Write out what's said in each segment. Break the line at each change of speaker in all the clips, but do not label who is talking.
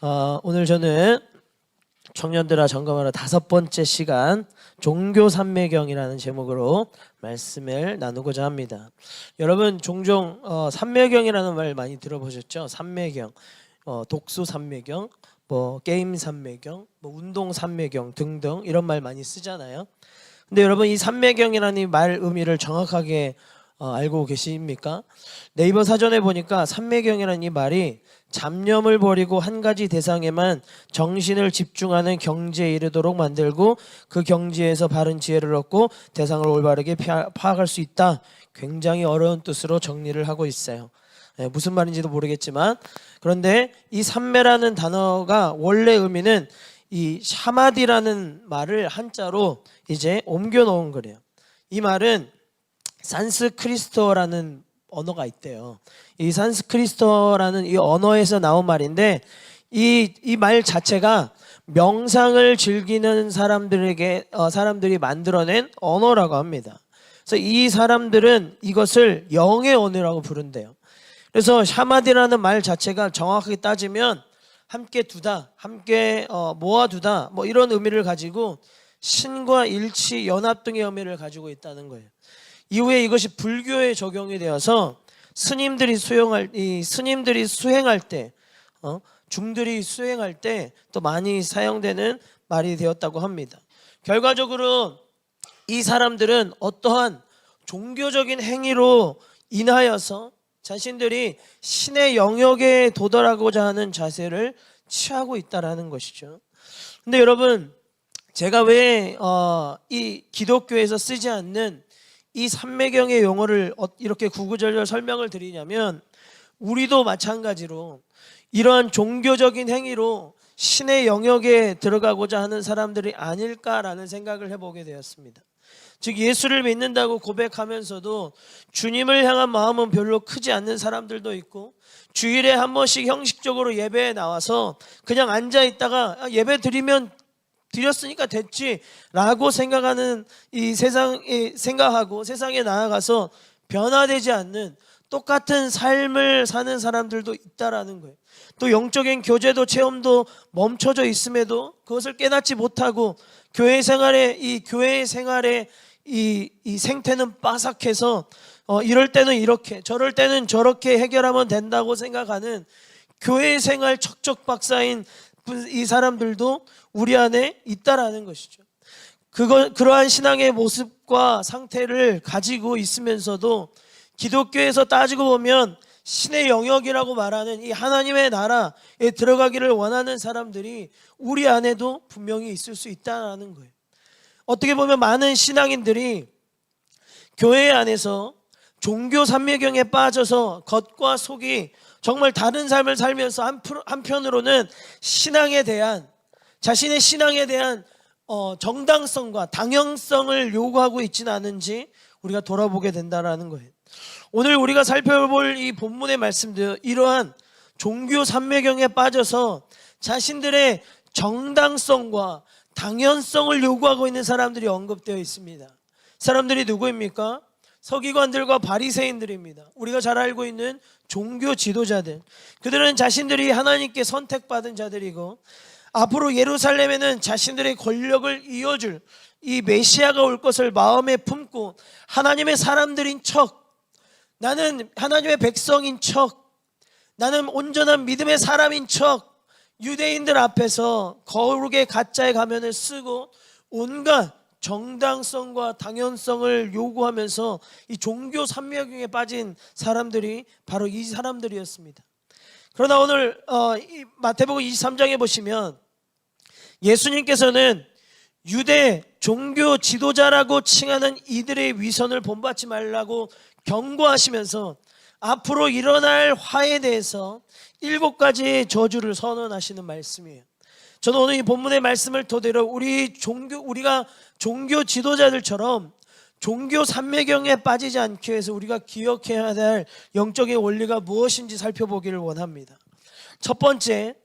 오늘 저는 청년들아 점검하라 5번째 시간 종교 삼매경이라는 제목으로 말씀을 나누고자 합니다. 여러분 종종 삼매경이라는 말 많이 들어보셨죠? 삼매경, 독서 삼매경, 게임 삼매경, 운동 삼매경 등등 이런 말 많이 쓰잖아요. 근데 여러분 이 삼매경이라는 이 말 의미를 정확하게 알고 계십니까? 네이버 사전에 보니까 삼매경이라는 이 말이 잡념을 버리고 한 가지 대상에만 정신을 집중하는 경지에 이르도록 만들고 그 경지에서 바른 지혜를 얻고 대상을 올바르게 파악할 수 있다. 굉장히 어려운 뜻으로 정리를 하고 있어요. 무슨 말인지도 모르겠지만, 그런데 이 삼매라는 단어가 원래 의미는 이 샤마디라는 말을 한자로 이제 옮겨 놓은 거래요. 이 말은 산스크리트어라는 언어가 있대요. 이 산스크리트어라는 이 언어에서 나온 말인데 이 말 자체가 명상을 즐기는 사람들이 만들어낸 언어라고 합니다. 그래서 이 사람들은 이것을 영의 언어라고 부른대요. 그래서 샤마디라는 말 자체가 정확하게 따지면 함께 두다, 함께 모아두다 이런 의미를 가지고 신과 일치, 연합 등의 의미를 가지고 있다는 거예요. 이후에 이것이 불교에 적용이 되어서 스님들이 수행할 때, 중들이 수행할 때 또 많이 사용되는 말이 되었다고 합니다. 결과적으로 이 사람들은 어떠한 종교적인 행위로 인하여서 자신들이 신의 영역에 도달하고자 하는 자세를 취하고 있다라는 것이죠. 근데 여러분, 제가 왜 이 기독교에서 쓰지 않는 이 삼매경의 용어를 이렇게 구구절절 설명을 드리냐면, 우리도 마찬가지로 이러한 종교적인 행위로 신의 영역에 들어가고자 하는 사람들이 아닐까라는 생각을 해보게 되었습니다. 즉 예수를 믿는다고 고백하면서도 주님을 향한 마음은 별로 크지 않는 사람들도 있고, 주일에 한 번씩 형식적으로 예배에 나와서 그냥 앉아있다가 예배 드렸으니까 됐지 라고 생각하는 생각하고 세상에 나아가서 변화되지 않는 똑같은 삶을 사는 사람들도 있다라는 거예요. 또 영적인 교제도 체험도 멈춰져 있음에도 그것을 깨닫지 못하고 교회 생활의 이 생태는 빠삭해서 이럴 때는 이렇게 저럴 때는 저렇게 해결하면 된다고 생각하는 교회 생활 척척박사인 이 사람들도 우리 안에 있다라는 것이죠. 그러한 신앙의 모습과 상태를 가지고 있으면서도 기독교에서 따지고 보면 신의 영역이라고 말하는 이 하나님의 나라에 들어가기를 원하는 사람들이 우리 안에도 분명히 있을 수 있다는 거예요. 어떻게 보면 많은 신앙인들이 교회 안에서 종교 삼매경에 빠져서 겉과 속이 정말 다른 삶을 살면서 한편으로는 자신의 신앙에 대한 정당성과 당연성을 요구하고 있지는 않은지 우리가 돌아보게 된다는 거예요. 오늘 우리가 살펴볼 이 본문의 말씀도 이러한 종교 삼매경에 빠져서 자신들의 정당성과 당연성을 요구하고 있는 사람들이 언급되어 있습니다. 사람들이 누구입니까? 서기관들과 바리새인들입니다. 우리가 잘 알고 있는 종교 지도자들. 그들은 자신들이 하나님께 선택받은 자들이고, 앞으로 예루살렘에는 자신들의 권력을 이어줄 이 메시아가 올 것을 마음에 품고 하나님의 사람들인 척, 나는 하나님의 백성인 척, 나는 온전한 믿음의 사람인 척 유대인들 앞에서 거룩의 가짜의 가면을 쓰고 온갖 정당성과 당연성을 요구하면서 이 종교 삼매경에 빠진 사람들이 바로 이 사람들이었습니다. 그러나 오늘 마태복음 23장에 보시면 예수님께서는 유대 종교 지도자라고 칭하는 이들의 위선을 본받지 말라고 경고하시면서 앞으로 일어날 화에 대해서 7가지의 저주를 선언하시는 말씀이에요. 저는 오늘 이 본문의 말씀을 토대로 우리가 종교 지도자들처럼 종교 삼매경에 빠지지 않기 위해서 우리가 기억해야 될 영적인 원리가 무엇인지 살펴보기를 원합니다. 첫 번째,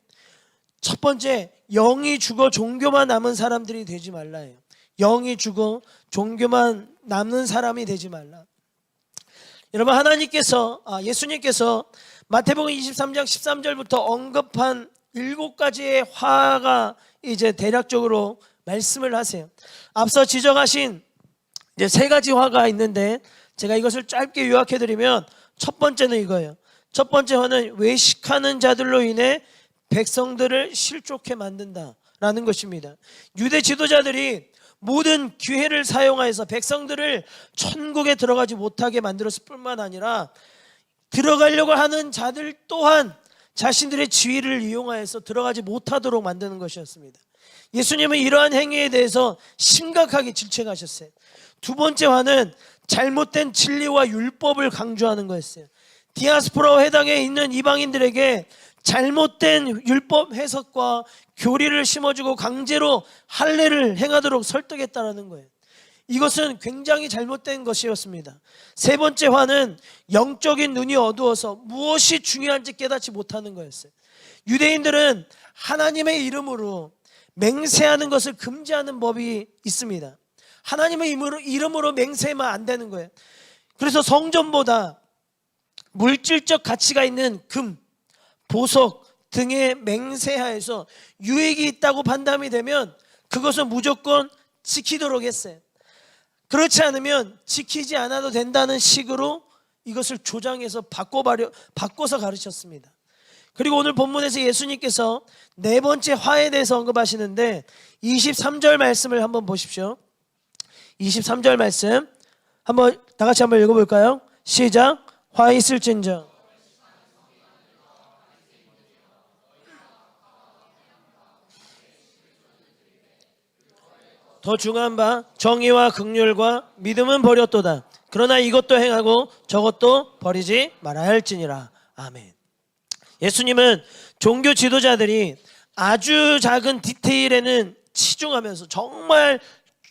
영이 죽어 종교만 남은 사람들이 되지 말라예요. 영이 죽어 종교만 남는 사람이 되지 말라. 여러분, 예수님께서 마태복음 23장 13절부터 언급한 7가지의 화가 이제 대략적으로 말씀을 하세요. 앞서 지적하신 이제 3가지 화가 있는데 제가 이것을 짧게 요약해드리면 첫 번째는 이거예요. 첫 번째 화는 외식하는 자들로 인해 백성들을 실족해 만든다라는 것입니다. 유대 지도자들이 모든 기회를 사용하여서 백성들을 천국에 들어가지 못하게 만들었을 뿐만 아니라 들어가려고 하는 자들 또한 자신들의 지위를 이용하여서 들어가지 못하도록 만드는 것이었습니다. 예수님은 이러한 행위에 대해서 심각하게 질책하셨어요. 두 번째 화는 잘못된 진리와 율법을 강조하는 거였어요. 디아스포라 해당에 있는 이방인들에게 잘못된 율법 해석과 교리를 심어주고 강제로 할례를 행하도록 설득했다는 거예요. 이것은 굉장히 잘못된 것이었습니다. 세 번째 화는 영적인 눈이 어두워서 무엇이 중요한지 깨닫지 못하는 거였어요. 유대인들은 하나님의 이름으로 맹세하는 것을 금지하는 법이 있습니다. 하나님의 이름으로 맹세하면 안 되는 거예요. 그래서 성전보다 물질적 가치가 있는 금, 보석 등에 맹세하여서 유익이 있다고 판단이 되면 그것은 무조건 지키도록 했어요. 그렇지 않으면 지키지 않아도 된다는 식으로 이것을 조장해서 바꿔서 가르쳤습니다. 그리고 오늘 본문에서 예수님께서 4번째 화에 대해서 언급하시는데 23절 말씀을 한번 보십시오. 23절 말씀 한번 다 같이 한번 읽어볼까요? 시작. 화 있을진저 더 중요한 바 정의와 긍휼과 믿음은 버렸도다. 그러나 이것도 행하고 저것도 버리지 말아야 할지니라. 아멘. 예수님은 종교 지도자들이 아주 작은 디테일에는 치중하면서 정말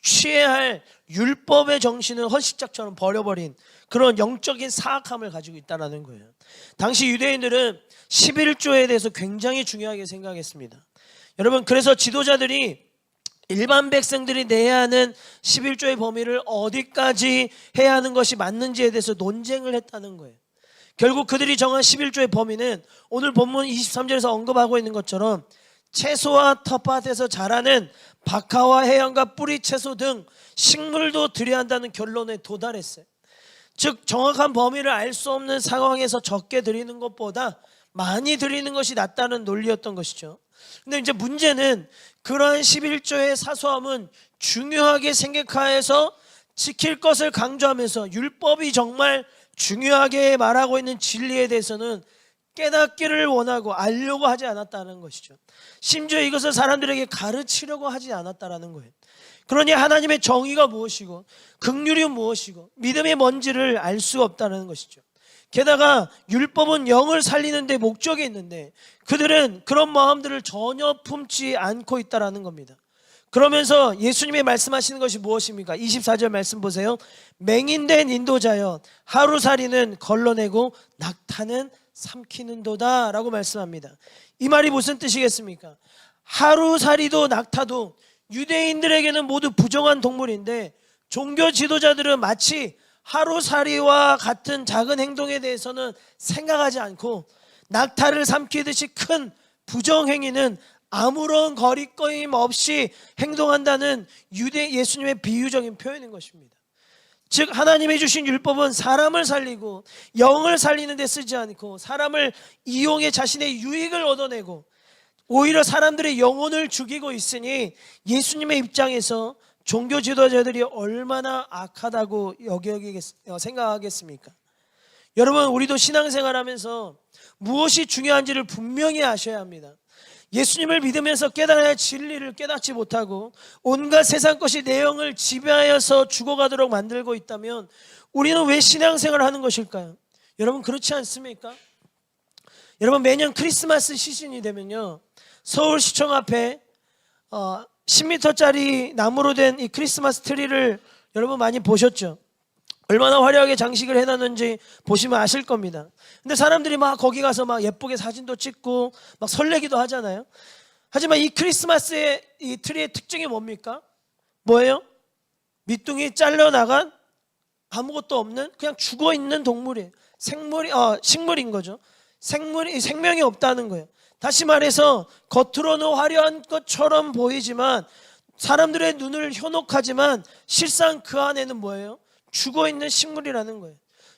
취해야 할 율법의 정신을 헌신짝처럼 버려버린 그런 영적인 사악함을 가지고 있다는 거예요. 당시 유대인들은 11조에 대해서 굉장히 중요하게 생각했습니다. 여러분, 그래서 지도자들이 일반 백성들이 내야 하는 11조의 범위를 어디까지 해야 하는 것이 맞는지에 대해서 논쟁을 했다는 거예요. 결국 그들이 정한 11조의 범위는 오늘 본문 23절에서 언급하고 있는 것처럼 채소와 텃밭에서 자라는 박하와 해양과 뿌리 채소 등 식물도 드려야 한다는 결론에 도달했어요. 즉 정확한 범위를 알 수 없는 상황에서 적게 드리는 것보다 많이 드리는 것이 낫다는 논리였던 것이죠. 근데 이제 문제는 그러한 11조의 사소함은 중요하게 생각하여서 지킬 것을 강조하면서 율법이 정말 중요하게 말하고 있는 진리에 대해서는 깨닫기를 원하고 알려고 하지 않았다는 것이죠. 심지어 이것을 사람들에게 가르치려고 하지 않았다는 거예요. 그러니 하나님의 정의가 무엇이고 긍휼이 무엇이고 믿음이 뭔지를 알 수가 없다는 것이죠. 게다가 율법은 영을 살리는 데 목적이 있는데 그들은 그런 마음들을 전혀 품지 않고 있다는 겁니다. 그러면서 예수님이 말씀하시는 것이 무엇입니까? 24절 말씀 보세요. 맹인된 인도자여 하루살이는 걸러내고 낙타는 삼키는도다 라고 말씀합니다. 이 말이 무슨 뜻이겠습니까? 하루살이도 낙타도 유대인들에게는 모두 부정한 동물인데 종교 지도자들은 마치 하루살이와 같은 작은 행동에 대해서는 생각하지 않고 낙타를 삼키듯이 큰 부정행위는 아무런 거리낌 없이 행동한다는 예수님의 비유적인 표현인 것입니다. 즉 하나님이 주신 율법은 사람을 살리고 영을 살리는 데 쓰지 않고 사람을 이용해 자신의 유익을 얻어내고 오히려 사람들의 영혼을 죽이고 있으니 예수님의 입장에서 종교 지도자들이 얼마나 악하다고 생각하겠습니까? 여러분, 우리도 신앙생활하면서 무엇이 중요한지를 분명히 아셔야 합니다. 예수님을 믿으면서 깨달아야 할 진리를 깨닫지 못하고 온갖 세상 것이 내 영을 지배하여서 죽어가도록 만들고 있다면 우리는 왜 신앙생활을 하는 것일까요? 여러분, 그렇지 않습니까? 여러분, 매년 크리스마스 시즌이 되면요 서울시청 앞에 10m짜리 나무로 된 이 크리스마스 트리를 여러분 많이 보셨죠? 얼마나 화려하게 장식을 해놨는지 보시면 아실 겁니다. 근데 사람들이 막 거기 가서 막 예쁘게 사진도 찍고 막 설레기도 하잖아요. 하지만 이 크리스마스의 이 트리의 특징이 뭡니까? 뭐예요? 밑둥이 잘려나간 아무것도 없는 그냥 죽어있는 동물이에요. 식물인 거죠. 생명이 없다는 거예요. 다시 말해서 겉으로는 화려한 것처럼 보이지만, 사람들의 눈을 현혹하지만 실상 그 안에는 뭐예요? 죽어있는 식물이라는 거예요.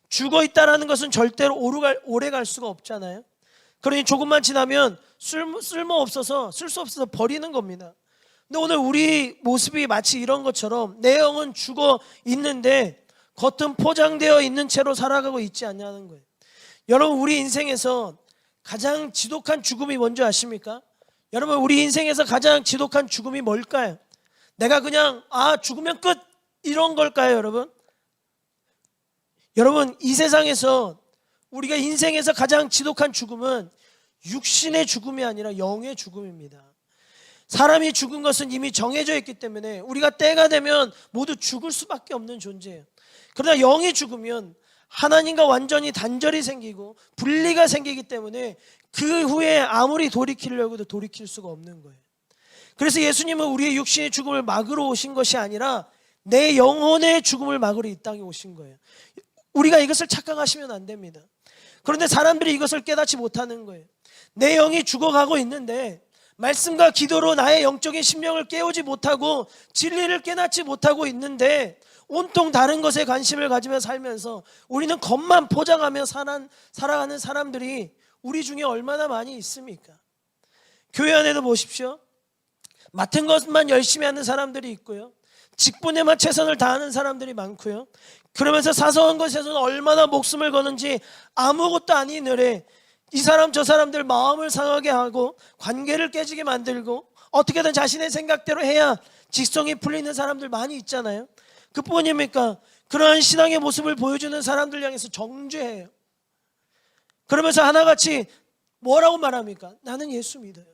죽어있다라는 것은 절대로 오래 갈 수가 없잖아요. 그러니 조금만 지나면 쓸 수 없어서 버리는 겁니다. 근데 오늘 우리 모습이 마치 이런 것처럼 내 영은 죽어 있는데 겉은 포장되어 있는 채로 살아가고 있지 않냐는 거예요. 여러분, 우리 인생에서 가장 지독한 죽음이 뭔지 아십니까? 여러분, 우리 인생에서 가장 지독한 죽음이 뭘까요? 내가 그냥 죽으면 끝 이런 걸까요, 여러분? 여러분, 이 세상에서 우리가 인생에서 가장 지독한 죽음은 육신의 죽음이 아니라 영의 죽음입니다. 사람이 죽은 것은 이미 정해져 있기 때문에 우리가 때가 되면 모두 죽을 수밖에 없는 존재예요. 그러나 영이 죽으면 하나님과 완전히 단절이 생기고 분리가 생기기 때문에 그 후에 아무리 돌이키려고 해도 돌이킬 수가 없는 거예요. 그래서 예수님은 우리의 육신의 죽음을 막으러 오신 것이 아니라 내 영혼의 죽음을 막으러 이 땅에 오신 거예요. 우리가 이것을 착각하시면 안 됩니다. 그런데 사람들이 이것을 깨닫지 못하는 거예요. 내 영이 죽어가고 있는데 말씀과 기도로 나의 영적인 심령을 깨우지 못하고 진리를 깨닫지 못하고 있는데 온통 다른 것에 관심을 가지며 살면서 우리는 겉만 포장하며 살아가는 사람들이 우리 중에 얼마나 많이 있습니까? 교회 안에도 보십시오. 맡은 것만 열심히 하는 사람들이 있고요, 직분에만 최선을 다하는 사람들이 많고요, 그러면서 사소한 것에서는 얼마나 목숨을 거는지 아무것도 아닌 일에 이 사람 저 사람들 마음을 상하게 하고 관계를 깨지게 만들고 어떻게든 자신의 생각대로 해야 직성이 풀리는 사람들 많이 있잖아요. 그뿐입니까? 그러한 신앙의 모습을 보여주는 사람들 향해서 정죄해요. 그러면서 하나같이 뭐라고 말합니까? 나는 예수 믿어요,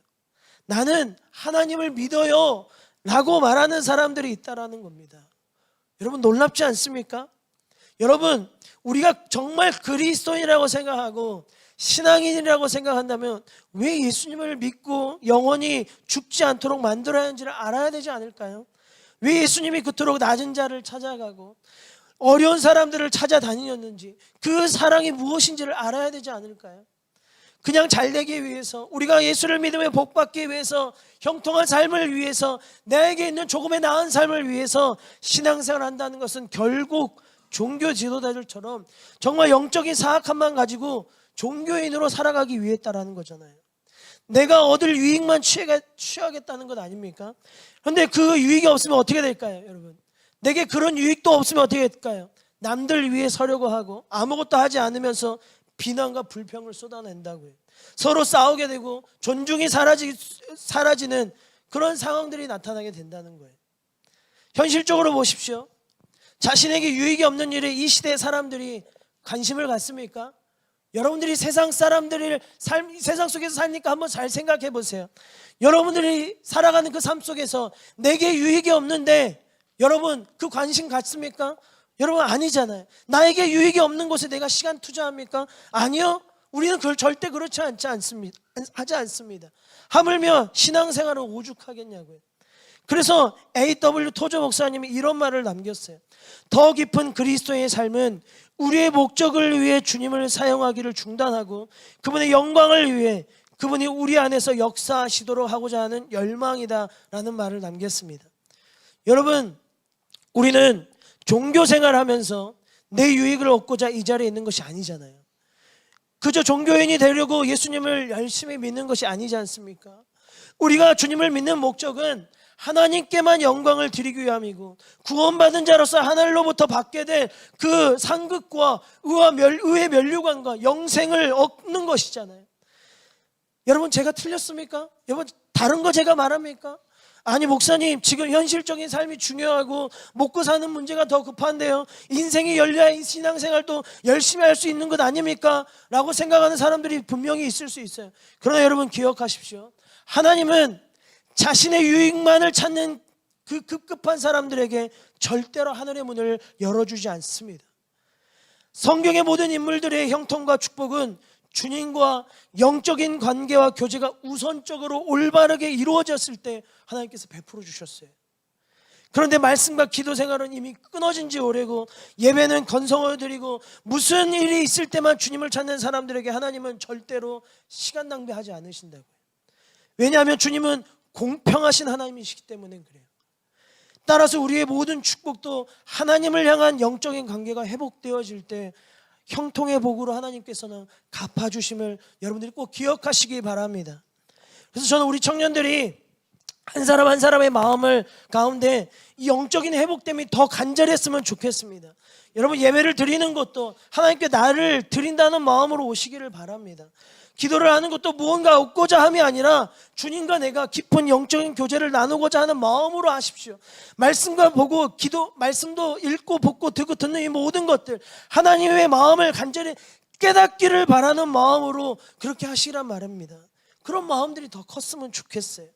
나는 하나님을 믿어요 라고 말하는 사람들이 있다라는 겁니다. 여러분, 놀랍지 않습니까? 여러분, 우리가 정말 그리스도인이라고 생각하고 신앙인이라고 생각한다면 왜 예수님을 믿고 영원히 죽지 않도록 만들어야 하는지를 알아야 되지 않을까요? 왜 예수님이 그토록 낮은 자를 찾아가고 어려운 사람들을 찾아다니셨는지, 그 사랑이 무엇인지를 알아야 되지 않을까요? 그냥 잘되기 위해서, 우리가 예수를 믿으며 복받기 위해서, 형통한 삶을 위해서, 나에게 있는 조금의 나은 삶을 위해서 신앙생활을 한다는 것은 결국 종교 지도자들처럼 정말 영적인 사악함만 가지고 종교인으로 살아가기 위해 했다라는 거잖아요. 내가 얻을 유익만 취하겠다는 것 아닙니까? 그런데 그 유익이 없으면 어떻게 될까요, 여러분? 내게 그런 유익도 없으면 어떻게 될까요? 남들 위해 서려고 하고 아무것도 하지 않으면서 비난과 불평을 쏟아낸다고요. 서로 싸우게 되고 존중이 사라지는 그런 상황들이 나타나게 된다는 거예요. 현실적으로 보십시오. 자신에게 유익이 없는 일에 이 시대의 사람들이 관심을 갖습니까? 여러분들이 세상 사람들이 세상 속에서 사니까 한번 잘 생각해 보세요. 여러분들이 살아가는 그 삶 속에서 내게 유익이 없는데 여러분 그 관심 갖습니까? 여러분 아니잖아요. 나에게 유익이 없는 곳에 내가 시간 투자합니까? 아니요. 우리는 그걸 절대 그렇지 하지 않습니다. 하물며 신앙생활을 오죽하겠냐고요. 그래서 A.W. 토저 목사님이 이런 말을 남겼어요. 더 깊은 그리스도의 삶은 우리의 목적을 위해 주님을 사용하기를 중단하고 그분의 영광을 위해 그분이 우리 안에서 역사하시도록 하고자 하는 열망이다라는 말을 남겼습니다. 여러분, 우리는 종교생활하면서 내 유익을 얻고자 이 자리에 있는 것이 아니잖아요. 그저 종교인이 되려고 예수님을 열심히 믿는 것이 아니지 않습니까? 우리가 주님을 믿는 목적은 하나님께만 영광을 드리기 위함이고 구원받은 자로서 하늘로부터 받게 될 그 상급과 의의 면류관과 영생을 얻는 것이잖아요. 여러분, 제가 틀렸습니까? 여러분, 다른 거 제가 말합니까? 아니 목사님, 지금 현실적인 삶이 중요하고 먹고 사는 문제가 더 급한데요, 인생이 열려야 이 신앙생활도 열심히 할 수 있는 것 아닙니까? 라고 생각하는 사람들이 분명히 있을 수 있어요. 그러나 여러분 기억하십시오. 하나님은 자신의 유익만을 찾는 그 급급한 사람들에게 절대로 하늘의 문을 열어주지 않습니다. 성경의 모든 인물들의 형통과 축복은 주님과 영적인 관계와 교제가 우선적으로 올바르게 이루어졌을 때 하나님께서 베풀어 주셨어요. 그런데 말씀과 기도 생활은 이미 끊어진 지 오래고, 예배는 건성을 드리고, 무슨 일이 있을 때만 주님을 찾는 사람들에게 하나님은 절대로 시간 낭비하지 않으신다고요. 왜냐하면 주님은 공평하신 하나님이시기 때문에 그래요. 따라서 우리의 모든 축복도 하나님을 향한 영적인 관계가 회복되어질 때 형통의 복으로 하나님께서는 갚아주심을 여러분들이 꼭 기억하시기 바랍니다. 그래서 저는 우리 청년들이 한 사람 한 사람의 마음을 가운데 이 영적인 회복됨이 더 간절했으면 좋겠습니다. 여러분, 예배를 드리는 것도 하나님께 나를 드린다는 마음으로 오시기를 바랍니다. 기도를 하는 것도 무언가 얻고자 함이 아니라 주님과 내가 깊은 영적인 교제를 나누고자 하는 마음으로 하십시오. 말씀과 보고 말씀도 읽고 보고 듣는 이 모든 것들, 하나님의 마음을 간절히 깨닫기를 바라는 마음으로 그렇게 하시란 말입니다. 그런 마음들이 더 컸으면 좋겠어요.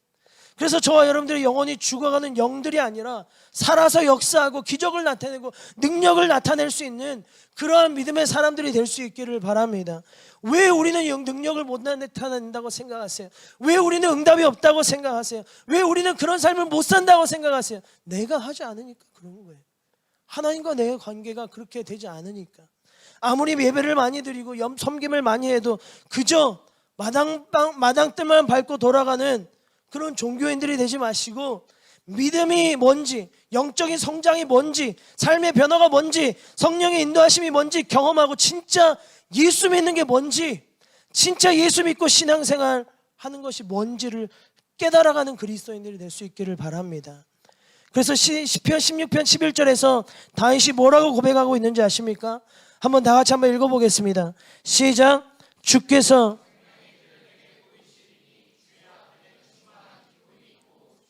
그래서 저와 여러분들이 영원히 죽어가는 영들이 아니라 살아서 역사하고 기적을 나타내고 능력을 나타낼 수 있는 그러한 믿음의 사람들이 될 수 있기를 바랍니다. 왜 우리는 능력을 못 나타낸다고 생각하세요? 왜 우리는 응답이 없다고 생각하세요? 왜 우리는 그런 삶을 못 산다고 생각하세요? 내가 하지 않으니까 그런 거예요. 하나님과 내 관계가 그렇게 되지 않으니까. 아무리 예배를 많이 드리고 섬김을 많이 해도 그저 마당뜰만 밟고 돌아가는 그런 종교인들이 되지 마시고, 믿음이 뭔지, 영적인 성장이 뭔지, 삶의 변화가 뭔지, 성령의 인도하심이 뭔지 경험하고, 진짜 예수 믿는 게 뭔지, 진짜 예수 믿고 신앙생활 하는 것이 뭔지를 깨달아가는 그리스도인들이 될 수 있기를 바랍니다. 그래서 시편 16편 11절에서 다윗이 뭐라고 고백하고 있는지 아십니까? 한번 다 같이 한번 읽어보겠습니다. 시작. 주께서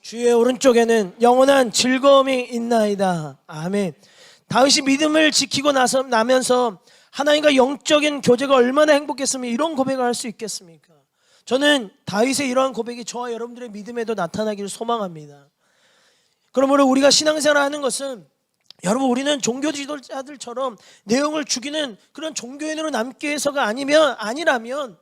주의 오른쪽에는 영원한 즐거움이 있나이다. 아멘. 다윗이 믿음을 지키고 나면서 하나님과 영적인 교제가 얼마나 행복했으면 이런 고백을 할 수 있겠습니까? 저는 다윗의 이러한 고백이 저와 여러분들의 믿음에도 나타나기를 소망합니다. 그러므로 우리가 신앙생활을 하는 것은, 여러분, 우리는 종교 지도자들처럼 내용을 죽이는 그런 종교인으로 남기 위해서가 아니라면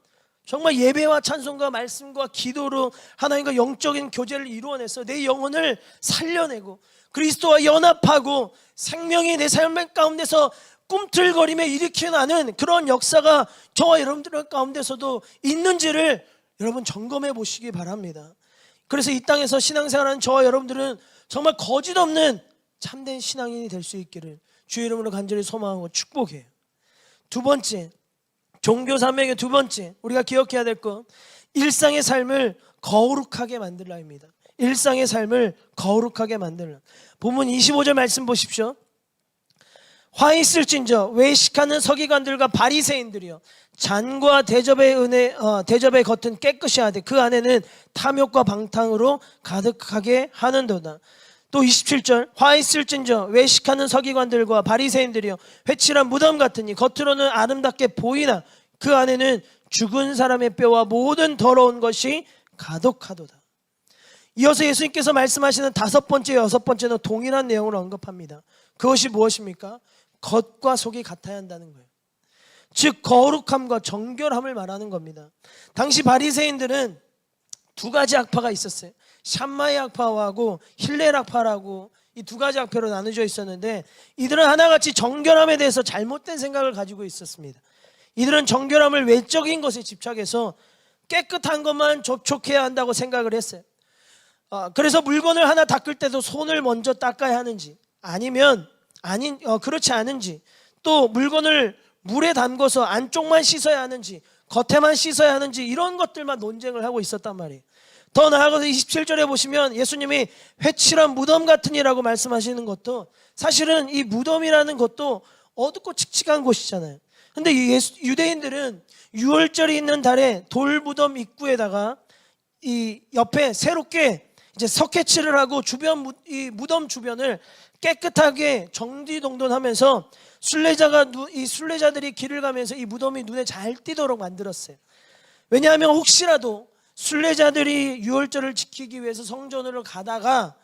정말 예배와 찬송과 말씀과 기도로 하나님과 영적인 교제를 이루어내서 내 영혼을 살려내고 그리스도와 연합하고 생명이 내 삶 가운데서 꿈틀거리며 일으켜나는 그런 역사가 저와 여러분들 가운데서도 있는지를 여러분 점검해 보시기 바랍니다. 그래서 이 땅에서 신앙생활하는 저와 여러분들은 정말 거짓 없는 참된 신앙인이 될 수 있기를 주의 이름으로 간절히 소망하고 축복해요. 두 번째, 종교 산맥의 두 번째 우리가 기억해야 될 것, 일상의 삶을 거룩하게 만들라입니다. 일상의 삶을 거룩하게 만들라. 본문 25절 말씀 보십시오. 화 있을진저 외식하는 서기관들과 바리새인들이여, 잔과 대접의 겉은 깨끗이 하되 그 안에는 탐욕과 방탕으로 가득하게 하는도다. 또 27절, 화 있을진저 외식하는 서기관들과 바리새인들이여, 회칠한 무덤 같으니 겉으로는 아름답게 보이나 그 안에는 죽은 사람의 뼈와 모든 더러운 것이 가득하도다. 이어서 예수님께서 말씀하시는 다섯 번째, 여섯 번째는 동일한 내용을 언급합니다. 그것이 무엇입니까? 겉과 속이 같아야 한다는 거예요. 즉 거룩함과 정결함을 말하는 겁니다. 당시 바리새인들은 두 가지 학파가 있었어요. 샴마의 학파하고 힐렐 학파라고 이 두 가지 학파로 나누어져 있었는데, 이들은 하나같이 정결함에 대해서 잘못된 생각을 가지고 있었습니다. 이들은 정결함을 외적인 것에 집착해서 깨끗한 것만 접촉해야 한다고 생각을 했어요. 그래서 물건을 하나 닦을 때도 손을 먼저 닦아야 하는지, 아니면 그렇지 않은지, 또 물건을 물에 담궈서 안쪽만 씻어야 하는지 겉에만 씻어야 하는지, 이런 것들만 논쟁을 하고 있었단 말이에요. 더 나아가서 27절에 보시면 예수님이 회칠한 무덤 같으니라고 말씀하시는 것도, 사실은 이 무덤이라는 것도 어둡고 칙칙한 곳이잖아요. 근데 유대인들은 6월절이 있는 달에 돌무덤 입구에다가 이 옆에 새롭게 이제 석회칠을 하고 이 무덤 주변을 깨끗하게 정리동돈하면서 순례자들이 길을 가면서 이 무덤이 눈에 잘 띄도록 만들었어요. 왜냐하면 혹시라도 순례자들이 유월절을 지키기 위해서 성전으로 가다가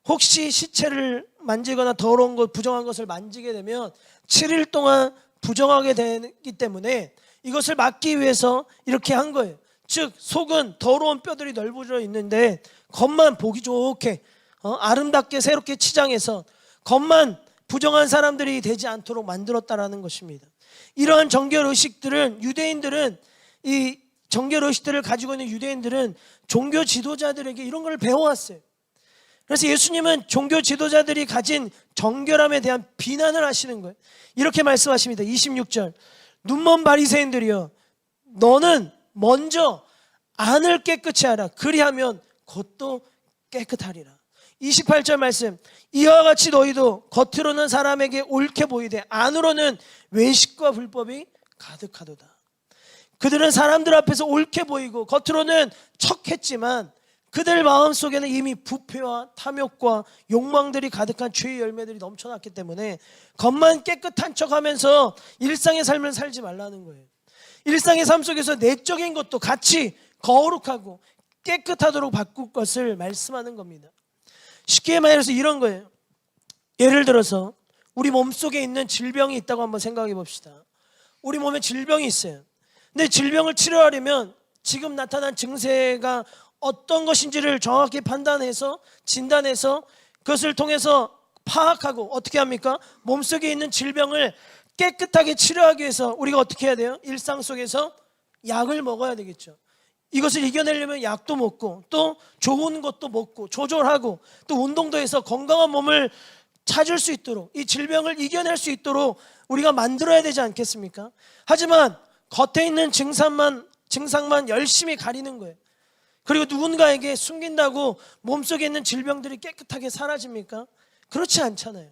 혹시 시체를 만지거나 더러운 것, 부정한 것을 만지게 되면 7일 동안 부정하게 되기 때문에 이것을 막기 위해서 이렇게 한 거예요. 즉 속은 더러운 뼈들이 널브러져 있는데 겉만 보기 좋게 아름답게 새롭게 치장해서 겉만 부정한 사람들이 되지 않도록 만들었다라는 것입니다. 이러한 정결의식들은 이 정결의식들을 가지고 있는 유대인들은 종교 지도자들에게 이런 걸 배워왔어요. 그래서 예수님은 종교 지도자들이 가진 정결함에 대한 비난을 하시는 거예요. 이렇게 말씀하십니다. 26절, 눈먼 바리새인들이여, 너는 먼저 안을 깨끗이 하라. 그리하면 겉도 깨끗하리라. 28절 말씀, 이와 같이 너희도 겉으로는 사람에게 옳게 보이되 안으로는 외식과 불법이 가득하도다. 그들은 사람들 앞에서 옳게 보이고 겉으로는 척했지만 그들 마음속에는 이미 부패와 탐욕과 욕망들이 가득한 죄의 열매들이 넘쳐났기 때문에 겉만 깨끗한 척하면서 일상의 삶을 살지 말라는 거예요. 일상의 삶 속에서 내적인 것도 같이 거룩하고 깨끗하도록 바꿀 것을 말씀하는 겁니다. 쉽게 말해서 이런 거예요. 예를 들어서 우리 몸속에 있는 질병이 있다고 한번 생각해 봅시다. 우리 몸에 질병이 있어요. 근데 질병을 치료하려면 지금 나타난 증세가 어떤 것인지를 정확히 판단해서 진단해서 그것을 통해서 파악하고 어떻게 합니까? 몸속에 있는 질병을 깨끗하게 치료하기 위해서 우리가 어떻게 해야 돼요? 일상 속에서 약을 먹어야 되겠죠. 이것을 이겨내려면 약도 먹고 또 좋은 것도 먹고 조절하고 또 운동도 해서 건강한 몸을 찾을 수 있도록 이 질병을 이겨낼 수 있도록 우리가 만들어야 되지 않겠습니까? 하지만 겉에 있는 증상만 열심히 가리는 거예요. 그리고 누군가에게 숨긴다고 몸속에 있는 질병들이 깨끗하게 사라집니까? 그렇지 않잖아요.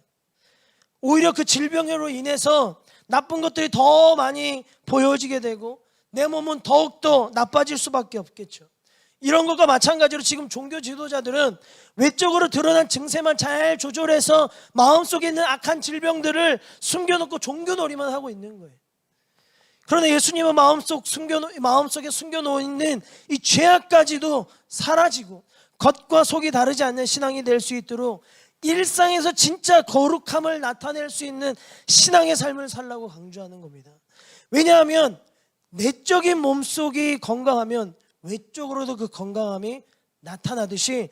오히려 그 질병으로 인해서 나쁜 것들이 더 많이 보여지게 되고 내 몸은 더욱더 나빠질 수밖에 없겠죠. 이런 것과 마찬가지로 지금 종교 지도자들은 외적으로 드러난 증세만 잘 조절해서 마음속에 있는 악한 질병들을 숨겨놓고 종교놀이만 하고 있는 거예요. 그러나 예수님은 마음속에 숨겨놓는 이 죄악까지도 사라지고 겉과 속이 다르지 않는 신앙이 될 수 있도록 일상에서 진짜 거룩함을 나타낼 수 있는 신앙의 삶을 살라고 강조하는 겁니다. 왜냐하면 내적인 몸속이 건강하면 외적으로도 그 건강함이 나타나듯이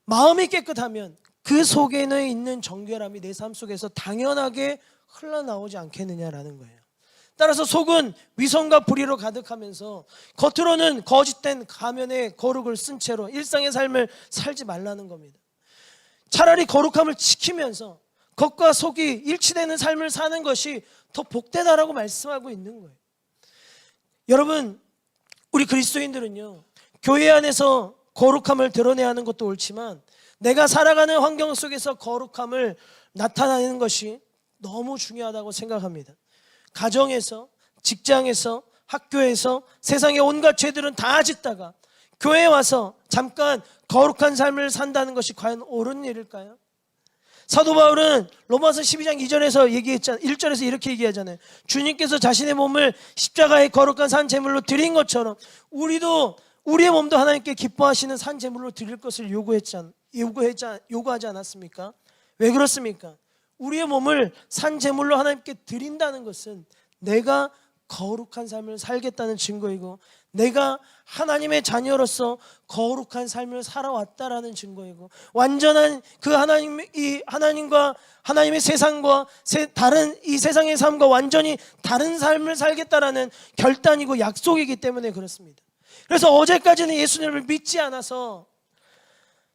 마음이 깨끗하면 그 속에는 있는 정결함이 내 삶 속에서 당연하게 흘러나오지 않겠느냐라는 거예요. 따라서 속은 위선과 불의로 가득하면서 겉으로는 거짓된 가면의 거룩을 쓴 채로 일상의 삶을 살지 말라는 겁니다. 차라리 거룩함을 지키면서 겉과 속이 일치되는 삶을 사는 것이 더 복되다라고 말씀하고 있는 거예요. 여러분, 우리 그리스도인들은요, 교회 안에서 거룩함을 드러내야 하는 것도 옳지만 내가 살아가는 환경 속에서 거룩함을 나타내는 것이 너무 중요하다고 생각합니다. 가정에서, 직장에서, 학교에서 세상의 온갖 죄들은 다 짓다가 교회에 와서 잠깐 거룩한 삶을 산다는 것이 과연 옳은 일일까요? 사도 바울은 로마서 12장 1절에서 이렇게 얘기하잖아요. 주님께서 자신의 몸을 십자가의 거룩한 산 제물로 드린 것처럼 우리도 우리의 몸도 하나님께 기뻐하시는 산 제물로 드릴 것을 요구하지 않았습니까? 왜 그렇습니까? 우리의 몸을 산 제물로 하나님께 드린다는 것은 내가 거룩한 삶을 살겠다는 증거이고 내가 하나님의 자녀로서 거룩한 삶을 살아왔다라는 증거이고 완전한 그 하나님과 하나님의 세상과 다른 이 세상의 삶과 완전히 다른 삶을 살겠다라는 결단이고 약속이기 때문에 그렇습니다. 그래서 어제까지는 예수님을 믿지 않아서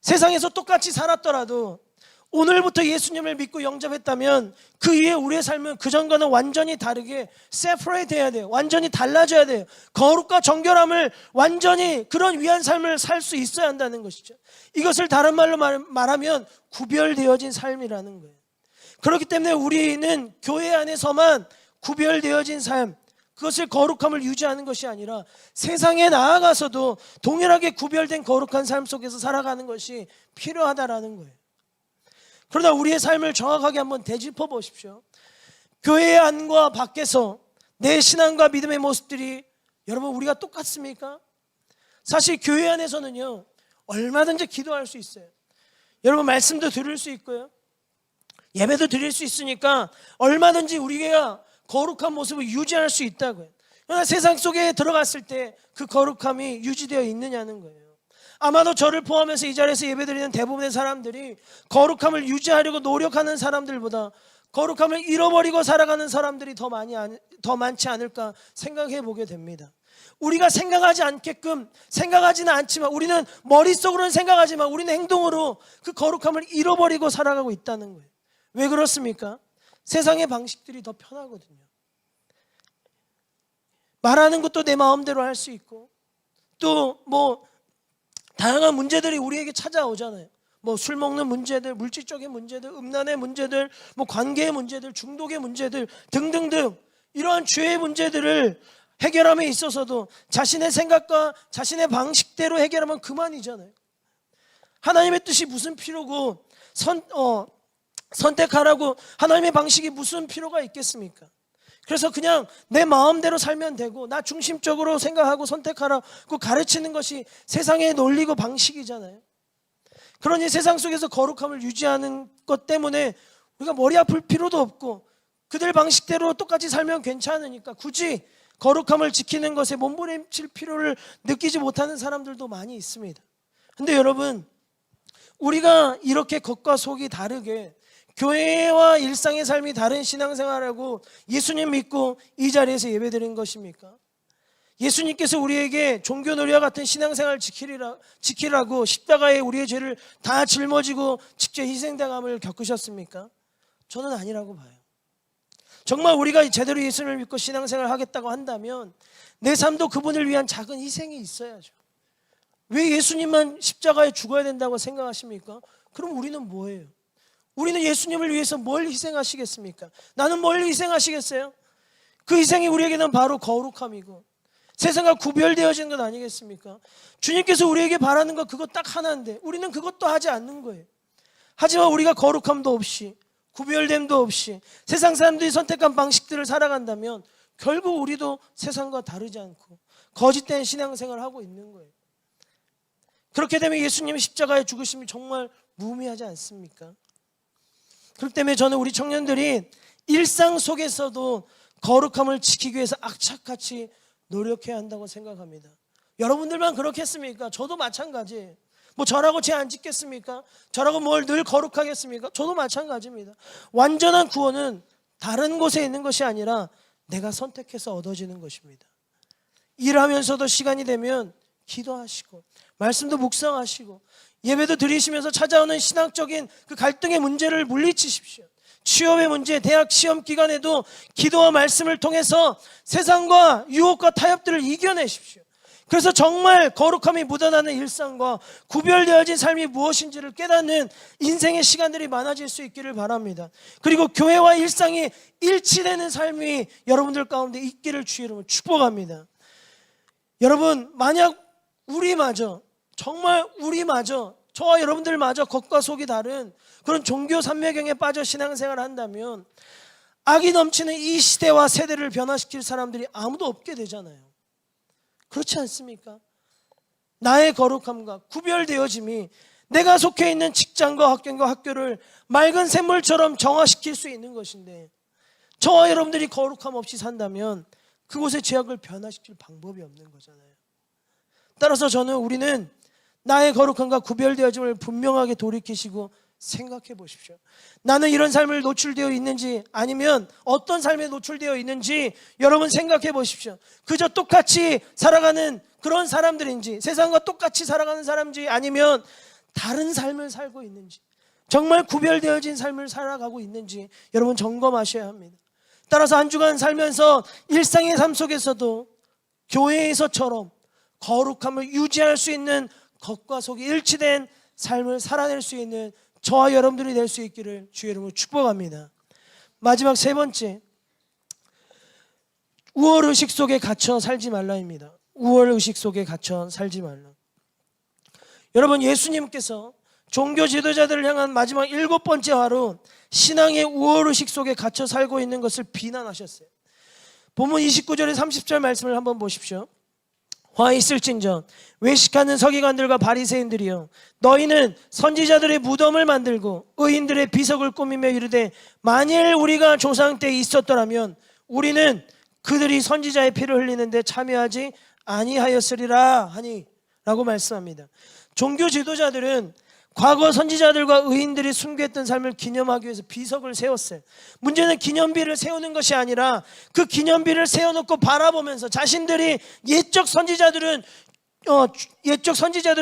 세상에서 똑같이 살았더라도 오늘부터 예수님을 믿고 영접했다면 그 이후에 우리의 삶은 그전과는 완전히 다르게 세퍼레이트 해야 돼요. 완전히 달라져야 돼요. 거룩과 정결함을 완전히 그런 위한 삶을 살 수 있어야 한다는 것이죠. 이것을 다른 말로 말하면 구별되어진 삶이라는 거예요. 그렇기 때문에 우리는 교회 안에서만 구별되어진 삶, 그것을 거룩함을 유지하는 것이 아니라 세상에 나아가서도 동일하게 구별된 거룩한 삶 속에서 살아가는 것이 필요하다라는 거예요. 그러나 우리의 삶을 정확하게 한번 되짚어 보십시오. 교회 안과 밖에서 내 신앙과 믿음의 모습들이 여러분 우리가 똑같습니까? 사실 교회 안에서는요 얼마든지 기도할 수 있어요. 여러분 말씀도 들을 수 있고요 예배도 드릴 수 있으니까 얼마든지 우리가 거룩한 모습을 유지할 수 있다고요. 그러나 세상 속에 들어갔을 때 그 거룩함이 유지되어 있느냐는 거예요. 아마도 저를 포함해서 이 자리에서 예배드리는 대부분의 사람들이 거룩함을 유지하려고 노력하는 사람들보다 거룩함을 잃어버리고 살아가는 사람들이 더 많지 않을까 생각해 보게 됩니다. 우리가 생각하지 않게끔, 생각하지는 않지만, 우리는 머릿속으로는 생각하지만 우리는 행동으로 그 거룩함을 잃어버리고 살아가고 있다는 거예요. 왜 그렇습니까? 세상의 방식들이 더 편하거든요. 말하는 것도 내 마음대로 할 수 있고, 또 다양한 문제들이 우리에게 찾아오잖아요. 술 먹는 문제들, 물질적인 문제들, 음란의 문제들, 관계의 문제들, 중독의 문제들 등등등, 이러한 죄의 문제들을 해결함에 있어서도 자신의 생각과 자신의 방식대로 해결하면 그만이잖아요. 하나님의 뜻이 무슨 필요고 선택하라고 하나님의 방식이 무슨 필요가 있겠습니까? 그래서 그냥 내 마음대로 살면 되고 나 중심적으로 생각하고 선택하라고 가르치는 것이 세상의 논리고 방식이잖아요. 그러니 세상 속에서 거룩함을 유지하는 것 때문에 우리가 머리 아플 필요도 없고 그들 방식대로 똑같이 살면 괜찮으니까 굳이 거룩함을 지키는 것에 몸부림칠 필요를 느끼지 못하는 사람들도 많이 있습니다. 근데 여러분, 우리가 이렇게 겉과 속이 다르게 교회와 일상의 삶이 다른 신앙생활하고 예수님 믿고 이 자리에서 예배드린 것입니까? 예수님께서 우리에게 종교놀이와 같은 신앙생활을 지키라고 십자가에 우리의 죄를 다 짊어지고 직접 희생당함을 겪으셨습니까? 저는 아니라고 봐요. 정말 우리가 제대로 예수님을 믿고 신앙생활을 하겠다고 한다면 내 삶도 그분을 위한 작은 희생이 있어야죠. 왜 예수님만 십자가에 죽어야 된다고 생각하십니까? 그럼 우리는 뭐예요? 우리는 예수님을 위해서 뭘 희생하시겠습니까? 나는 뭘 희생하시겠어요? 그 희생이 우리에게는 바로 거룩함이고 세상과 구별되어지는 것 아니겠습니까? 주님께서 우리에게 바라는 것 그것 딱 하나인데 우리는 그것도 하지 않는 거예요. 하지만 우리가 거룩함도 없이 구별됨도 없이 세상 사람들이 선택한 방식들을 살아간다면 결국 우리도 세상과 다르지 않고 거짓된 신앙생활을 하고 있는 거예요. 그렇게 되면 예수님의 십자가에 죽으심이 정말 무의미하지 않습니까? 그렇기 때문에 저는 우리 청년들이 일상 속에서도 거룩함을 지키기 위해서 악착같이 노력해야 한다고 생각합니다. 여러분들만 그렇겠습니까? 저도 마찬가지예요. 저라고 죄 안 짓겠습니까? 저라고 뭘 늘 거룩하겠습니까? 저도 마찬가지입니다. 완전한 구원은 다른 곳에 있는 것이 아니라 내가 선택해서 얻어지는 것입니다. 일하면서도 시간이 되면 기도하시고 말씀도 묵상하시고 예배도 드리시면서 찾아오는 신학적인 그 갈등의 문제를 물리치십시오. 취업의 문제, 대학 시험 기간에도 기도와 말씀을 통해서 세상과 유혹과 타협들을 이겨내십시오. 그래서 정말 거룩함이 묻어나는 일상과 구별되어진 삶이 무엇인지를 깨닫는 인생의 시간들이 많아질 수 있기를 바랍니다. 그리고 교회와 일상이 일치되는 삶이 여러분들 가운데 있기를 주의 이름으로 축복합니다. 여러분, 만약 우리마저, 정말 우리마저, 저와 여러분들마저 겉과 속이 다른 그런 종교 산매경에 빠져 신앙생활을 한다면 악이 넘치는 이 시대와 세대를 변화시킬 사람들이 아무도 없게 되잖아요. 그렇지 않습니까? 나의 거룩함과 구별되어짐이 내가 속해 있는 직장과 학교과 학교를 맑은 샘물처럼 정화시킬 수 있는 것인데 저와 여러분들이 거룩함 없이 산다면 그곳의 죄악을 변화시킬 방법이 없는 거잖아요. 따라서 우리는 나의 거룩함과 구별되어짐을 분명하게 돌이키시고 생각해 보십시오. 나는 이런 삶을 노출되어 있는지 아니면 어떤 삶에 노출되어 있는지 여러분 생각해 보십시오. 그저 똑같이 살아가는 그런 사람들인지 세상과 똑같이 살아가는 사람인지 아니면 다른 삶을 살고 있는지 정말 구별되어진 삶을 살아가고 있는지 여러분 점검하셔야 합니다. 따라서 한 주간 살면서 일상의 삶 속에서도 교회에서처럼 거룩함을 유지할 수 있는 겉과 속이 일치된 삶을 살아낼 수 있는 저와 여러분들이 될 수 있기를 주의 이름으로 축복합니다. 마지막 세 번째, 우월의식 속에 갇혀 살지 말라입니다. 우월의식 속에 갇혀 살지 말라. 여러분, 예수님께서 종교 지도자들을 향한 마지막 7번째 화로 신앙의 우월의식 속에 갇혀 살고 있는 것을 비난하셨어요. 본문 29절에 30절 말씀을 한번 보십시오. 화 있을진저 외식하는 서기관들과 바리새인들이여, 너희는 선지자들의 무덤을 만들고 의인들의 비석을 꾸미며 이르되 만일 우리가 조상 때 있었더라면 우리는 그들이 선지자의 피를 흘리는데 참여하지 아니하였으리라 하니 라고 말씀합니다. 종교 지도자들은 과거 선지자들과 의인들이 순교했던 삶을 기념하기 위해서 비석을 세웠어요. 문제는 기념비를 세우는 것이 아니라 그 기념비를 세워놓고 바라보면서 자신들이 옛적 선지자들을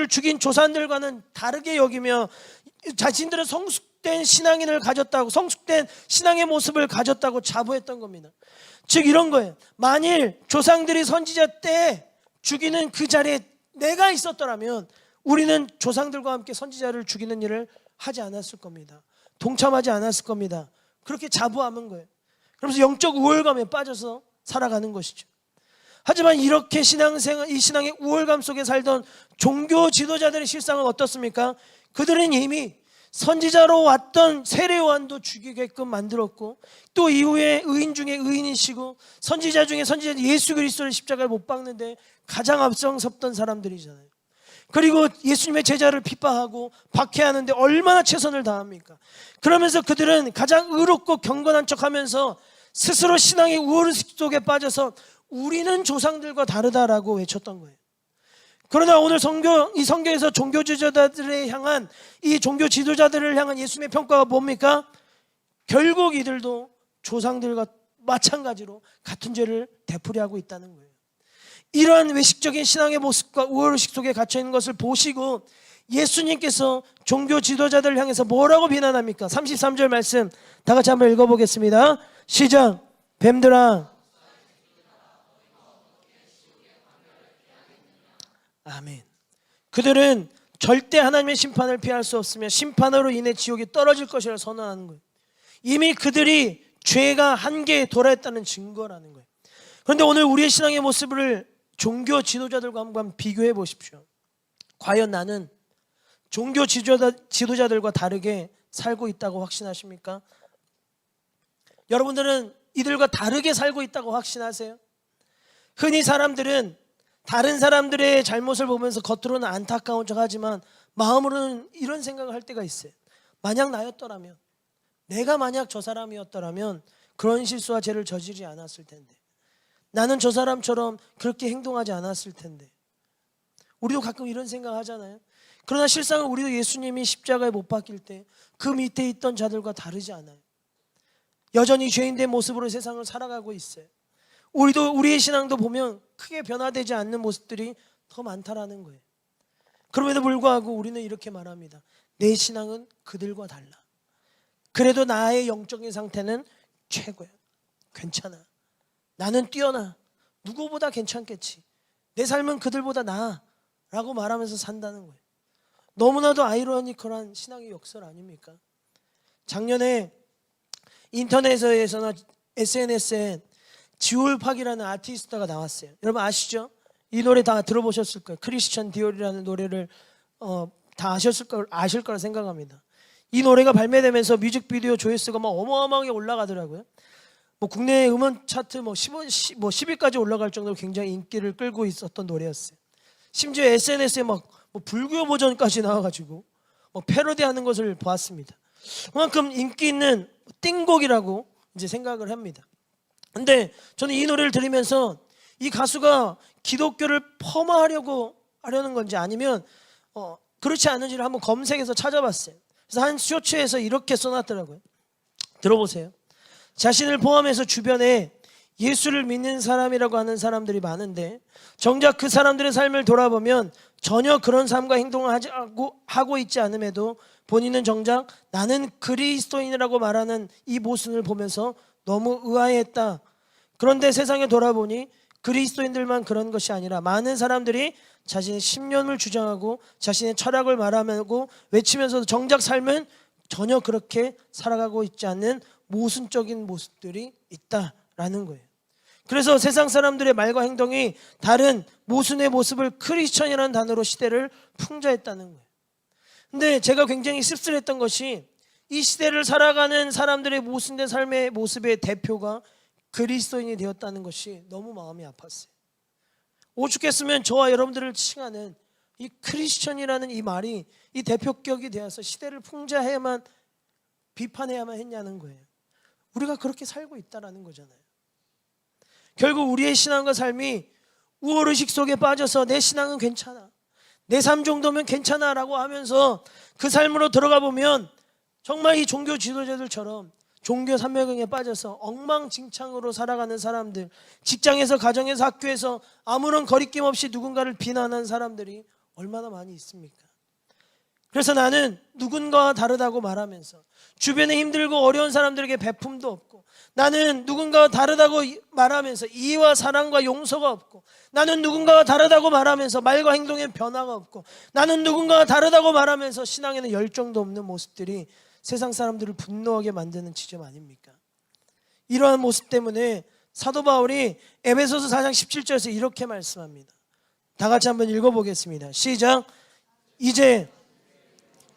죽인 조상들과는 다르게 여기며 자신들은 성숙된 신앙인을 가졌다고, 성숙된 신앙의 모습을 가졌다고 자부했던 겁니다. 즉 이런 거예요. 만일 조상들이 선지자 때 죽이는 그 자리에 내가 있었더라면 우리는 조상들과 함께 선지자를 죽이는 일을 하지 않았을 겁니다. 동참하지 않았을 겁니다. 그렇게 자부하는 거예요. 그러면서 영적 우월감에 빠져서 살아가는 것이죠. 하지만 이렇게 이 신앙의 우월감 속에 살던 종교 지도자들의 실상은 어떻습니까? 그들은 이미 선지자로 왔던 세례 요한도 죽이게끔 만들었고, 또 이후에 의인 중에 의인이시고 선지자 중에 선지자 예수 그리스도를 십자가에 못 박는데 가장 앞서 섰던 사람들이잖아요. 그리고 예수님의 제자를 핍박하고 박해하는데 얼마나 최선을 다합니까? 그러면서 그들은 가장 의롭고 경건한 척하면서 스스로 신앙의 우월 속에 빠져서 우리는 조상들과 다르다라고 외쳤던 거예요. 그러나 오늘 이 성경에서 종교 지도자들을 향한, 이 종교 지도자들을 향한 예수님의 평가가 뭡니까? 결국 이들도 조상들과 마찬가지로 같은 죄를 되풀이하고 있다는 거예요. 이러한 외식적인 신앙의 모습과 우월의식 속에 갇혀있는 것을 보시고 예수님께서 종교 지도자들을 향해서 뭐라고 비난합니까? 33절 말씀 다 같이 한번 읽어보겠습니다. 시작. 뱀들아. 아멘. 그들은 절대 하나님의 심판을 피할 수 없으며 심판으로 인해 지옥에 떨어질 것이라 선언하는 거예요. 이미 그들이 죄가 한계에 도달했다는 증거라는 거예요. 그런데 오늘 우리의 신앙의 모습을 종교 지도자들과 한번 비교해 보십시오. 과연 나는 종교 지도자들과 다르게 살고 있다고 확신하십니까? 여러분들은 이들과 다르게 살고 있다고 확신하세요? 흔히 사람들은 다른 사람들의 잘못을 보면서 겉으로는 안타까운 척 하지만 마음으로는 이런 생각을 할 때가 있어요. 만약 나였더라면, 내가 만약 저 사람이었더라면 그런 실수와 죄를 저지르지 않았을 텐데, 나는 저 사람처럼 그렇게 행동하지 않았을 텐데. 우리도 가끔 이런 생각 하잖아요. 그러나 실상은 우리도 예수님이 십자가에 못 박힐 때 그 밑에 있던 자들과 다르지 않아요. 여전히 죄인된 모습으로 세상을 살아가고 있어요. 우리의 신앙도 보면 크게 변화되지 않는 모습들이 더 많다라는 거예요. 그럼에도 불구하고 우리는 이렇게 말합니다. 내 신앙은 그들과 달라. 그래도 나의 영적인 상태는 최고야. 괜찮아. 나는 뛰어나. 누구보다 괜찮겠지. 내 삶은 그들보다 나아. 라고 말하면서 산다는 거예요. 너무나도 아이러니컬한 신앙의 역설 아닙니까? 작년에 인터넷에서나 SNS에 지올팍이라는 아티스트가 나왔어요. 여러분 아시죠? 이 노래 다 들어보셨을 거예요. 크리스천 디올이라는 노래를 다 아실 거라 생각합니다. 이 노래가 발매되면서 뮤직비디오 조회수가 막 어마어마하게 올라가더라고요. 국내 음원 차트 10위까지 올라갈 정도로 굉장히 인기를 끌고 있었던 노래였어요. 심지어 SNS에 불교 버전까지 나와가지고 패러디하는 것을 보았습니다. 그만큼 인기 있는 띵곡이라고 이제 생각을 합니다. 근데 저는 이 노래를 들으면서 이 가수가 기독교를 폄하하려는 건지 아니면 그렇지 않은지를 한번 검색해서 찾아봤어요. 그래서 한 쇼츠에서 이렇게 써놨더라고요. 들어보세요. 자신을 포함해서 주변에 예수를 믿는 사람이라고 하는 사람들이 많은데 정작 그 사람들의 삶을 돌아보면 전혀 그런 삶과 행동을 하고 있지 않음에도 본인은 정작 나는 그리스도인이라고 말하는 이 모습을 보면서 너무 의아해했다. 그런데 세상에 돌아보니 그리스도인들만 그런 것이 아니라 많은 사람들이 자신의 신념을 주장하고 자신의 철학을 말하고 외치면서도 정작 삶은 전혀 그렇게 살아가고 있지 않는 모순적인 모습들이 있다라는 거예요. 그래서 세상 사람들의 말과 행동이 다른 모순의 모습을 크리스천이라는 단어로 시대를 풍자했다는 거예요. 근데 제가 굉장히 씁쓸했던 것이 이 시대를 살아가는 사람들의 모순된 삶의 모습의 대표가 그리스도인이 되었다는 것이 너무 마음이 아팠어요. 오죽했으면 저와 여러분들을 칭하는 이 크리스천이라는 이 말이 이 대표격이 되어서 시대를 풍자해야만, 비판해야만 했냐는 거예요. 우리가 그렇게 살고 있다는 거잖아요. 결국 우리의 신앙과 삶이 우월의식 속에 빠져서 내 신앙은 괜찮아, 내 삶 정도면 괜찮아 라고 하면서 그 삶으로 들어가 보면 정말 이 종교 지도자들처럼 종교 삼매경에 빠져서 엉망진창으로 살아가는 사람들, 직장에서 가정에서 학교에서 아무런 거리낌 없이 누군가를 비난하는 사람들이 얼마나 많이 있습니까? 그래서 나는 누군가와 다르다고 말하면서 주변에 힘들고 어려운 사람들에게 베품도 없고, 나는 누군가와 다르다고 말하면서 이해와 사랑과 용서가 없고, 나는 누군가와 다르다고 말하면서 말과 행동에 변화가 없고, 나는 누군가와 다르다고 말하면서 신앙에는 열정도 없는 모습들이 세상 사람들을 분노하게 만드는 지점 아닙니까? 이러한 모습 때문에 사도 바울이 에베소서 4장 17절에서 이렇게 말씀합니다. 다 같이 한번 읽어보겠습니다. 시작. 이제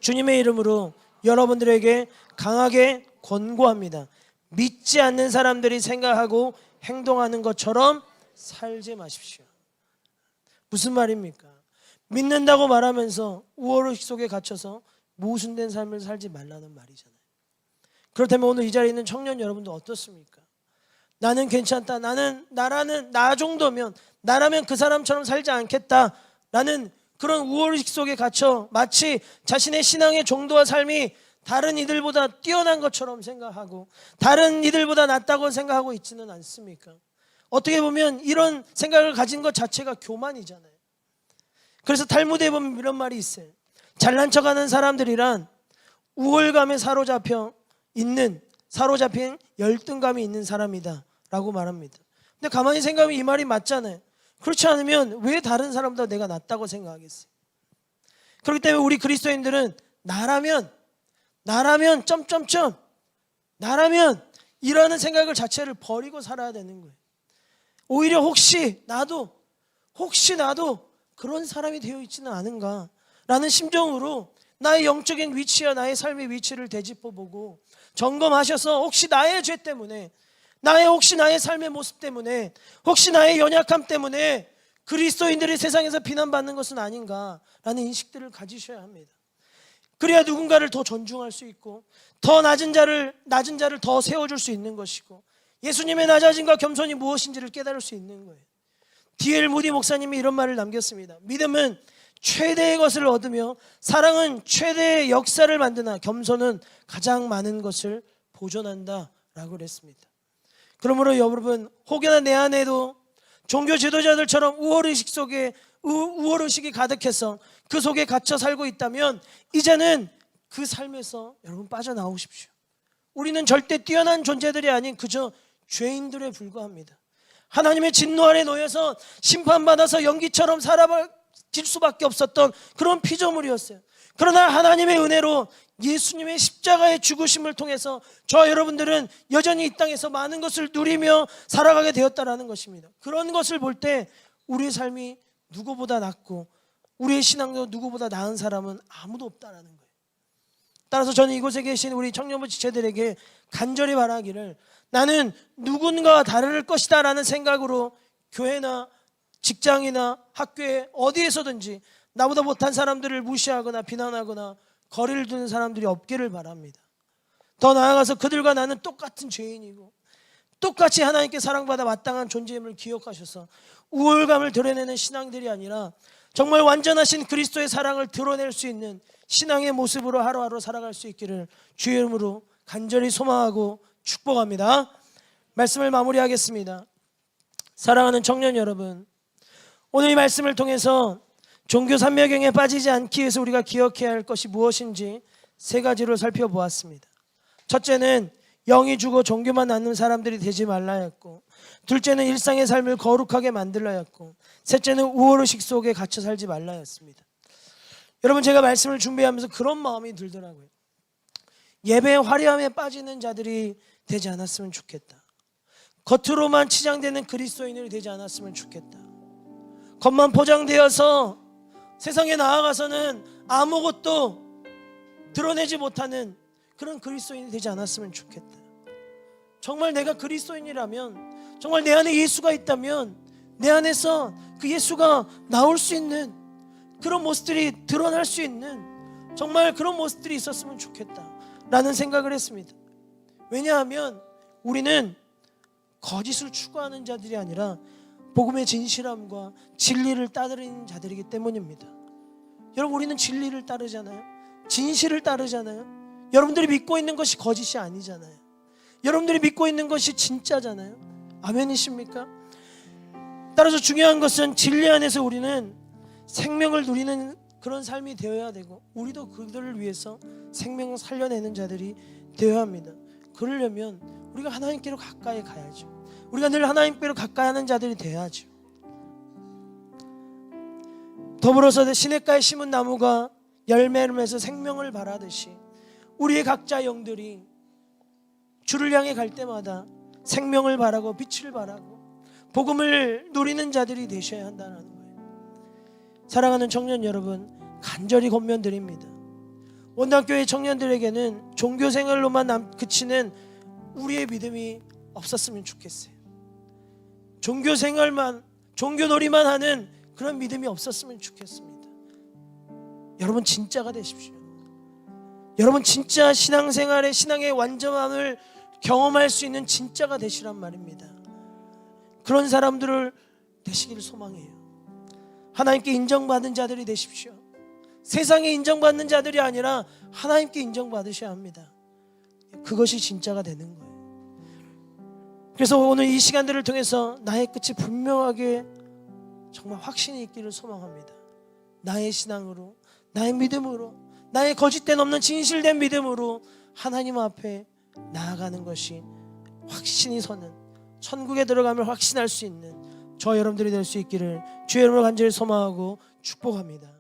주님의 이름으로 여러분들에게 강하게 권고합니다. 믿지 않는 사람들이 생각하고 행동하는 것처럼 살지 마십시오. 무슨 말입니까? 믿는다고 말하면서 우월의식 속에 갇혀서 모순된 삶을 살지 말라는 말이잖아요. 그렇다면 오늘 이 자리에 있는 청년 여러분도 어떻습니까? 나는 괜찮다, 나 정도면, 나라면 그 사람처럼 살지 않겠다라는 그런 우월의식 속에 갇혀 마치 자신의 신앙의 정도와 삶이 다른 이들보다 뛰어난 것처럼 생각하고 다른 이들보다 낫다고 생각하고 있지는 않습니까? 어떻게 보면 이런 생각을 가진 것 자체가 교만이잖아요. 그래서 탈무드에 보면 이런 말이 있어요. 잘난 척하는 사람들이란 우월감에 사로잡힌 열등감이 있는 사람이다 라고 말합니다. 근데 가만히 생각하면 이 말이 맞잖아요. 그렇지 않으면 왜 다른 사람보다 내가 낫다고 생각하겠어요? 그렇기 때문에 우리 그리스도인들은 나라면 이라는 생각을 자체를 버리고 살아야 되는 거예요. 오히려 혹시 나도 그런 사람이 되어 있지는 않은가 라는 심정으로 나의 영적인 위치와 나의 삶의 위치를 되짚어보고 점검하셔서 혹시 나의 죄 때문에, 혹시 나의 삶의 모습 때문에, 혹시 나의 연약함 때문에 그리스도인들이 세상에서 비난받는 것은 아닌가라는 인식들을 가지셔야 합니다. 그래야 누군가를 더 존중할 수 있고 더 낮은 자를 더 세워줄 수 있는 것이고 예수님의 낮아짐과 겸손이 무엇인지를 깨달을 수 있는 거예요. D.L. 무디 목사님이 이런 말을 남겼습니다. 믿음은 최대의 것을 얻으며 사랑은 최대의 역사를 만드나 겸손은 가장 많은 것을 보존한다 라고 그랬습니다. 그러므로 여러분, 혹여나 내 안에도 종교 지도자들처럼 우월의식이 가득해서 그 속에 갇혀 살고 있다면 이제는 그 삶에서 여러분 빠져나오십시오. 우리는 절대 뛰어난 존재들이 아닌 그저 죄인들에 불과합니다. 하나님의 진노 아래 놓여서 심판받아서 연기처럼 살아질 수밖에 없었던 그런 피조물이었어요. 그러나 하나님의 은혜로 예수님의 십자가의 죽으심을 통해서 저와 여러분들은 여전히 이 땅에서 많은 것을 누리며 살아가게 되었다는 것입니다. 그런 것을 볼 때 우리의 삶이 누구보다 낫고 우리의 신앙도 누구보다 나은 사람은 아무도 없다는 거예요. 따라서 저는 이곳에 계신 우리 청년부 지체들에게 간절히 바라기를, 나는 누군가와 다를 것이다 라는 생각으로 교회나 직장이나 학교에 어디에서든지 나보다 못한 사람들을 무시하거나 비난하거나 거리를 두는 사람들이 없기를 바랍니다. 더 나아가서 그들과 나는 똑같은 죄인이고 똑같이 하나님께 사랑받아 마땅한 존재임을 기억하셔서 우월감을 드러내는 신앙들이 아니라 정말 완전하신 그리스도의 사랑을 드러낼 수 있는 신앙의 모습으로 하루하루 살아갈 수 있기를 주의 이름으로 간절히 소망하고 축복합니다. 말씀을 마무리하겠습니다. 사랑하는 청년 여러분, 오늘 이 말씀을 통해서 종교 삼매경에 빠지지 않기 위해서 우리가 기억해야 할 것이 무엇인지 세 가지로 살펴보았습니다. 첫째는 영이 주고 종교만 낳는 사람들이 되지 말라야 했고, 둘째는 일상의 삶을 거룩하게 만들어야 했고, 셋째는 우월의식 속에 갇혀 살지 말라야 했습니다. 여러분, 제가 말씀을 준비하면서 그런 마음이 들더라고요. 예배의 화려함에 빠지는 자들이 되지 않았으면 좋겠다. 겉으로만 치장되는 그리스도인들이 되지 않았으면 좋겠다. 겉만 포장되어서 세상에 나아가서는 아무것도 드러내지 못하는 그런 그리스도인이 되지 않았으면 좋겠다. 정말 내가 그리스도인이라면, 정말 내 안에 예수가 있다면 내 안에서 그 예수가 나올 수 있는 그런 모습들이 드러날 수 있는 정말 그런 모습들이 있었으면 좋겠다 라는 생각을 했습니다. 왜냐하면 우리는 거짓을 추구하는 자들이 아니라 복음의 진실함과 진리를 따르는 자들이기 때문입니다. 여러분, 우리는 진리를 따르잖아요. 진실을 따르잖아요. 여러분들이 믿고 있는 것이 거짓이 아니잖아요. 여러분들이 믿고 있는 것이 진짜잖아요. 아멘이십니까? 따라서 중요한 것은 진리 안에서 우리는 생명을 누리는 그런 삶이 되어야 되고, 우리도 그들을 위해서 생명을 살려내는 자들이 되어야 합니다. 그러려면 우리가 하나님께로 가까이 가야죠. 우리가 늘 하나님께로 가까이 하는 자들이 되어야죠. 더불어서 시냇가에 심은 나무가 열매를 맺어 생명을 발하듯이 우리의 각자 영들이 주를 향해 갈 때마다 생명을 발하고 빛을 발하고 복음을 누리는 자들이 되셔야 한다는 거예요. 사랑하는 청년 여러분, 간절히 권면드립니다. 원당교회 청년들에게는 종교 생활로만 그치는 우리의 믿음이 없었으면 좋겠어요. 종교 생활만, 종교 놀이만 하는 그런 믿음이 없었으면 좋겠습니다. 여러분, 진짜가 되십시오. 여러분, 진짜 신앙생활의 신앙의 완전함을 경험할 수 있는 진짜가 되시란 말입니다. 그런 사람들을 되시기를 소망해요. 하나님께 인정받은 자들이 되십시오. 세상에 인정받는 자들이 아니라 하나님께 인정받으셔야 합니다. 그것이 진짜가 되는 거예요. 그래서 오늘 이 시간들을 통해서 나의 끝이 분명하게 정말 확신이 있기를 소망합니다. 나의 신앙으로, 나의 믿음으로, 나의 거짓된 없는 진실된 믿음으로 하나님 앞에 나아가는 것이 확신이 서는, 천국에 들어가면 확신할 수 있는 저 여러분들이 될 수 있기를 주의 이름으로 간절히 소망하고 축복합니다.